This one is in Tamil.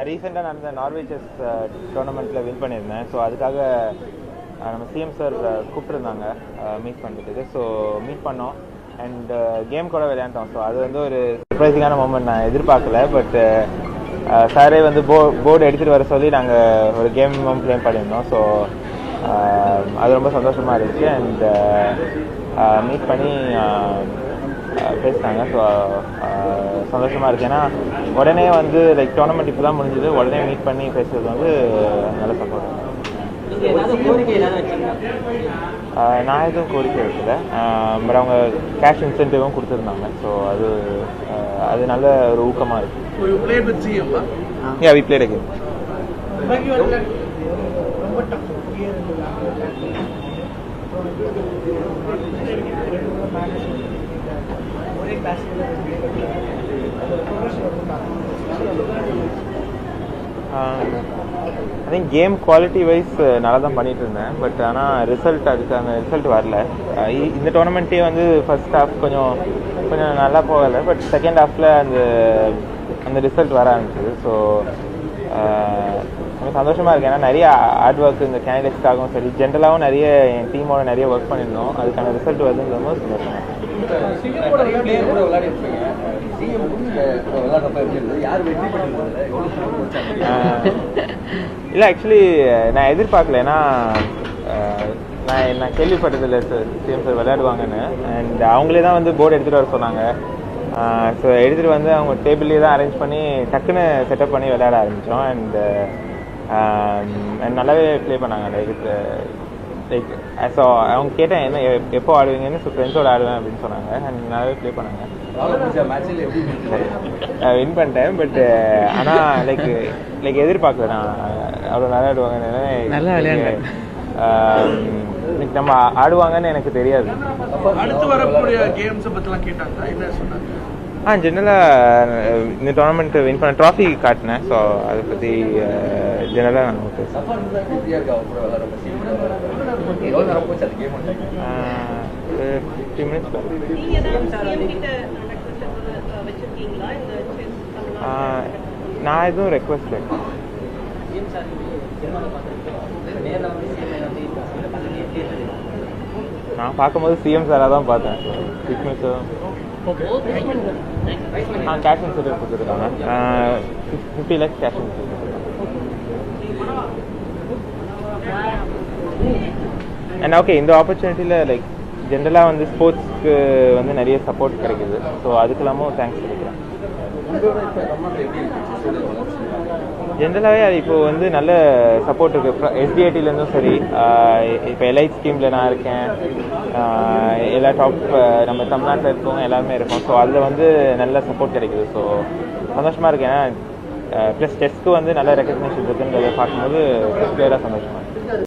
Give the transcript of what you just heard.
ரீசெண்டாக நடந்த நார்வே செஸ் டோர்னமெண்ட்டில் வின் பண்ணியிருந்தேன். ஸோ அதுக்காக நம்ம சிஎம் சார் கூப்பிட்டுருந்தாங்க மீட் பண்ணுறதுக்கு. ஸோ மீட் பண்ணோம் அண்ட் கேம் கூட விளையாண்டோம். ஸோ அது வந்து ஒரு சர்ப்ரைசிங்கான மூமெண்ட், நான் எதிர்பார்க்கல. பட் சாரே வந்து போர்டு எடுத்துகிட்டு வர சொல்லி நாங்கள் ஒரு கேம் ப்ளே பண்ணியிருந்தோம். ஸோ அது ரொம்ப சந்தோஷமாக இருந்துச்சு. அண்ட் மீட் பண்ணி பேசினாங்க. ஸோ சந்தோஷமாக இருக்குது. ஏன்னா உடனே வந்து லைக் டோர்னமெண்ட் இப்போ தான் முடிஞ்சது, உடனே மீட் பண்ணி பேசுறது வந்து நல்ல சப்போர்ட். நான் எதுவும் கோரிக்கை வைக்கல. பட் அவங்க கேஷ் இன்சென்டிவும் கொடுத்துருந்தாங்க. ஸோ அது நல்ல ஒரு ஊக்கமாக இருக்குது. Yeah, we played again. I think game quality wise நல்லா தான் பண்ணிட்டு இருந்தேன். பட் ஆனால் அதுக்கான ரிசல்ட் வரல. இந்த டோர்னமெண்ட்டே வந்து ஃபர்ஸ்ட் ஹாஃப் கொஞ்சம் நல்லா போகலை. பட் செகண்ட் ஹாஃபில் அந்த ரிசல்ட் வர ஆரம்பிச்சிது. ஸோ எனக்கு சந்தோஷமாக இருக்குது. ஏன்னா நிறைய ஹார்ட் ஒர்க் இந்த கேண்டிடேட்ஸ்க்காகவும் சரி, ஜென்ரலாகவும் நிறைய என் டீமோட நிறைய ஒர்க் பண்ணியிருந்தோம். அதுக்கான ரிசல்ட் வருதுங்கும் போது சந்தோஷமாக. இல்லை, ஆக்சுவலி நான் எதிர்பார்க்கல. ஏன்னா நான் கேள்விப்பட்டதில்லை சிஎம் சார் விளையாடுவாங்கன்னு. அண்ட் அவங்களே தான் வந்து போர்டு எடுத்துகிட்டு வர சொன்னாங்க. ஸோ எடுத்துகிட்டு வந்து அவங்க டேபிள்லேயே தான் அரேஞ்ச் பண்ணி டக்குன்னு செட்டப் பண்ணி விளையாட ஆரம்பித்தோம். அண்ட் நல்லாவே ப்ளே பண்ணாங்க. லைக் ஸோ அவங்க கேட்டேன் என்ன எப்போ ஆடுவீங்கன்னு. ஸோ ஃப்ரெண்ட்ஸோடு ஆடுவேன் அப்படின்னு சொன்னாங்க. அண்ட் நல்லாவே ப்ளே பண்ணாங்க. வின் பண்ணிட்டேன். பட் ஆனால் லைக் எதிர்பார்க்கல நான் அவ்வளோ நல்லா ஆடுவாங்கன்னு. நல்லா விளையாடுறேன். நம்ம ஆடுவாங்கன்னு எனக்கு தெரியாது. ஜெனரலாக இந்த டோர்னமெண்ட் வின் பண்ண ட்ராஃபி காட்டினேன். ஸோ அதை பற்றி ஜெனரலாக நான் பேசுகிறேன். 50 minutes. நான் எதுவும் ரெக்வஸ்ட் வைக்கேன். நான் பார்க்கும்போது சிஎம் சாராக தான் பார்த்தேன். கேஷ் இன்சென்டிவ் கொடுத்துருக்காங்க. 50 lakhs cash incentive. And okay, இந்த ஆப்பர்ச்சுனிட்டியில் லைக் ஜென்ரலாக வந்து ஸ்போர்ட்ஸ்க்கு வந்து நிறைய சப்போர்ட் கிடைக்குது. ஸோ அதுக்கெல்லாமும் தேங்க்ஸ் சொல்லிக்கிறேன். ஜென்ரலாகவே அது இப்போ வந்து நல்ல சப்போர்ட் இருக்குது. எஸ்டிஐடிலேருந்தும் சரி, இப்போ எல்ஐசி ஸ்கீமில் நான் இருக்கேன். எல்லா டாப் நம்ம தமிழ்நாட்டில் இருக்கவங்க எல்லாருமே இருக்கோம். ஸோ அதில் வந்து நல்ல சப்போர்ட் கிடைக்குது. ஸோ சந்தோஷமாக இருக்கு. ஏன்னா ப்ளஸ் டெஸ்ட்க்கு வந்து நல்ல ரெக்கக்னேஷன் இருக்குன்றதை பார்க்கும்போது கிளியராக சந்தோஷமாக இருக்குது.